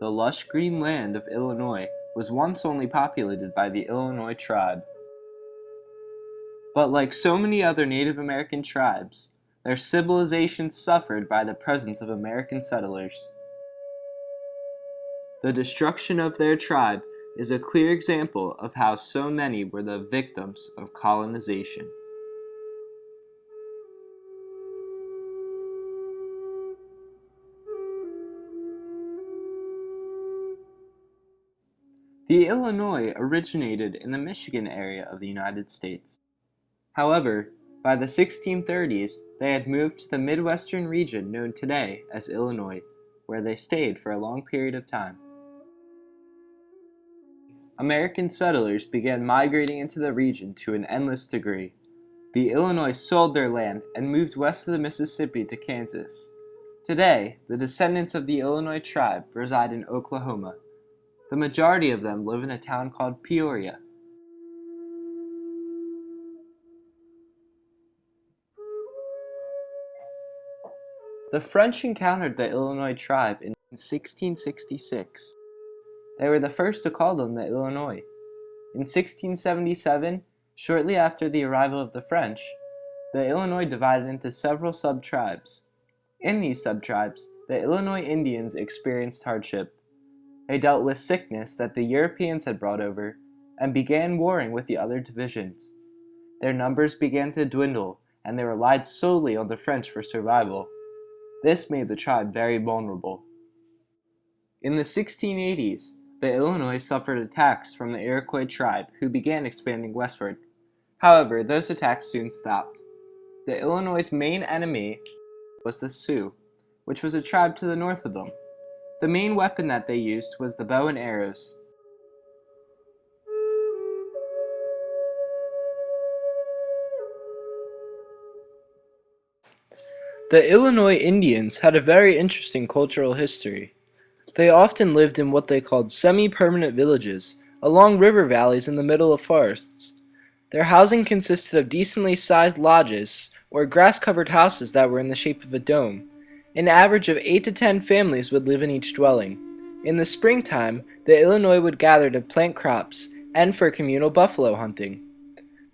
The lush green land of Illinois was once only populated by the Illinois tribe. But like so many other Native American tribes, their civilization suffered by the presence of American settlers. The destruction of their tribe is a clear example of how so many were the victims of colonization. The Illinois originated in the Michigan area of the United States. However, by the 1630s, they had moved to the Midwestern region known today as Illinois, where they stayed for a long period of time. American settlers began migrating into the region to an endless degree. The Illinois sold their land and moved west of the Mississippi to Kansas. Today, the descendants of the Illinois tribe reside in Oklahoma. The majority of them live in a town called Peoria. The French encountered the Illinois tribe in 1666. They were the first to call them the Illinois. In 1677, shortly after the arrival of the French, the Illinois divided into several sub-tribes. In these sub-tribes, the Illinois Indians experienced hardship. They dealt with sickness that the Europeans had brought over and began warring with the other divisions. Their numbers began to dwindle, and they relied solely on the French for survival. This made the tribe very vulnerable. In the 1680s, the Illinois suffered attacks from the Iroquois tribe, who began expanding westward. However, those attacks soon stopped. The Illinois' main enemy was the Sioux, which was a tribe to the north of them. The main weapon that they used was the bow and arrows. The Illinois Indians had a very interesting cultural history. They often lived in what they called semi-permanent villages, along river valleys in the middle of forests. Their housing consisted of decently sized lodges, or grass-covered houses that were in the shape of a dome. An average of 8 to 10 families would live in each dwelling. In the springtime, the Illinois would gather to plant crops and for communal buffalo hunting.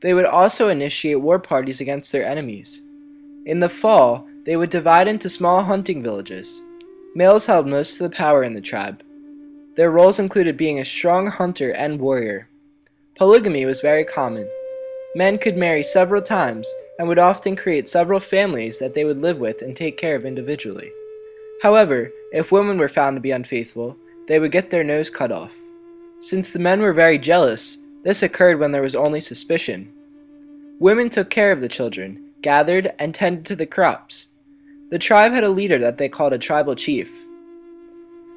They would also initiate war parties against their enemies. In the fall, they would divide into small hunting villages. Males held most of the power in the tribe. Their roles included being a strong hunter and warrior. Polygamy was very common. Men could marry several times and would often create several families that they would live with and take care of individually. However, if women were found to be unfaithful, they would get their nose cut off. Since the men were very jealous, this occurred when there was only suspicion. Women took care of the children, gathered, and tended to the crops. The tribe had a leader that they called a tribal chief.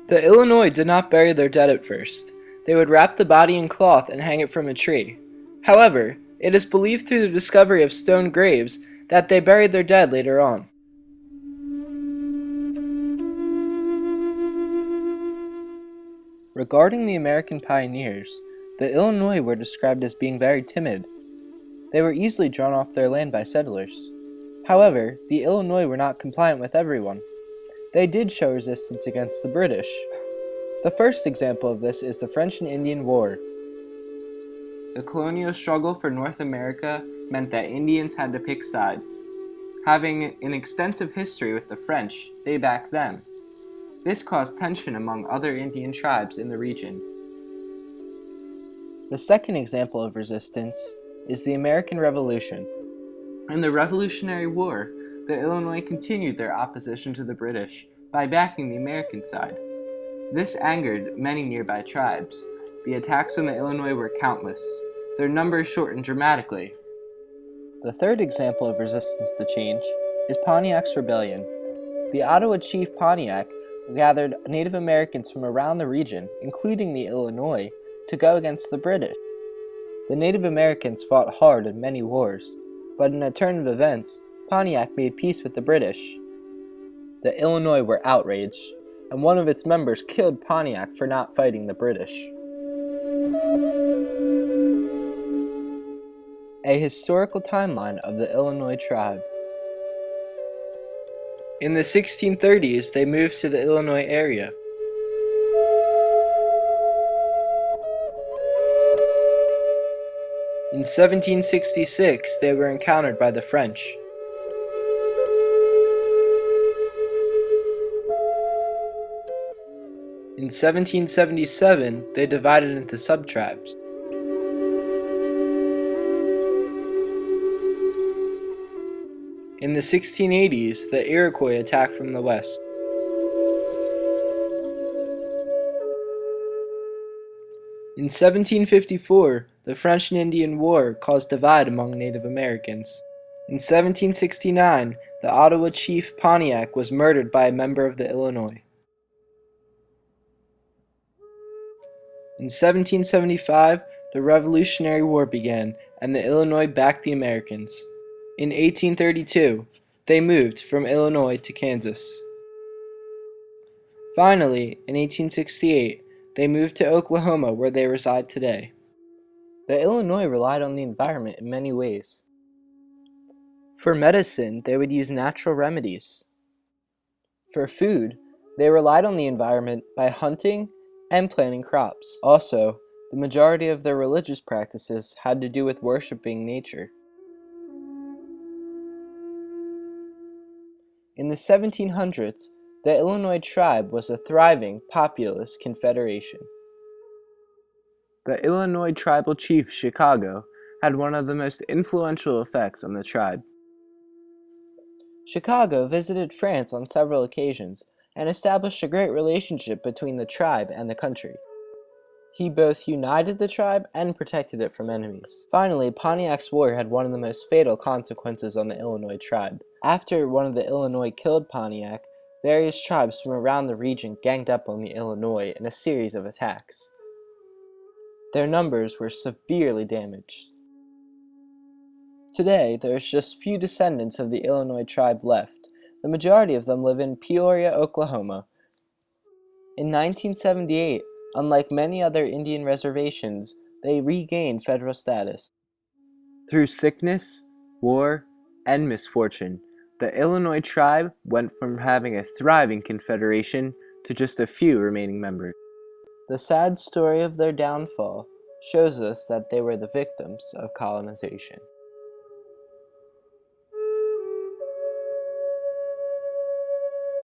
The Illinois did not bury their dead at first. They would wrap the body in cloth and hang it from a tree. However, it is believed through the discovery of stone graves that they buried their dead later on. Regarding the American pioneers, the Illinois were described as being very timid. They were easily drawn off their land by settlers. However, the Illinois were not compliant with everyone. They did show resistance against the British. The first example of this is the French and Indian War. The colonial struggle for North America meant that Indians had to pick sides. Having an extensive history with the French, they backed them. This caused tension among other Indian tribes in the region. The second example of resistance is the American Revolution. In the Revolutionary War, the Illinois continued their opposition to the British by backing the American side. This angered many nearby tribes. The attacks on the Illinois were countless. Their numbers shortened dramatically. The third example of resistance to change is Pontiac's Rebellion. The Ottawa chief Pontiac gathered Native Americans from around the region, including the Illinois, to go against the British. The Native Americans fought hard in many wars, but in a turn of events, Pontiac made peace with the British. The Illinois were outraged, and one of its members killed Pontiac for not fighting the British. A historical timeline of the Illinois tribe. In the 1630s, they moved to the Illinois area. In 1766, they were encountered by the French. In 1777, they divided into sub-tribes. In the 1680s, the Iroquois attacked from the west. In 1754, the French and Indian War caused divide among Native Americans. In 1769, the Ottawa chief Pontiac was murdered by a member of the Illinois. In 1775, the Revolutionary War began, and the Illinois backed the Americans. In 1832, they moved from Illinois to Kansas. Finally, in 1868, they moved to Oklahoma, where they reside today. The Illinois relied on the environment in many ways. For medicine, they would use natural remedies. For food, they relied on the environment by hunting and planting crops. Also, the majority of their religious practices had to do with worshiping nature. In the 1700s, the Illinois tribe was a thriving, populous confederation. The Illinois tribal chief Chicago had one of the most influential effects on the tribe. Chicago visited France on several occasions and established a great relationship between the tribe and the country. He both united the tribe and protected it from enemies. Finally, Pontiac's War had one of the most fatal consequences on the Illinois tribe. After one of the Illinois killed Pontiac, various tribes from around the region ganged up on the Illinois in a series of attacks. Their numbers were severely damaged. Today, there is just few descendants of the Illinois tribe left. The majority of them live in Peoria, Oklahoma. In 1978, unlike many other Indian reservations, they regained federal status. Through sickness, war, and misfortune, the Illinois tribe went from having a thriving confederation to just a few remaining members. The sad story of their downfall shows us that they were the victims of colonization.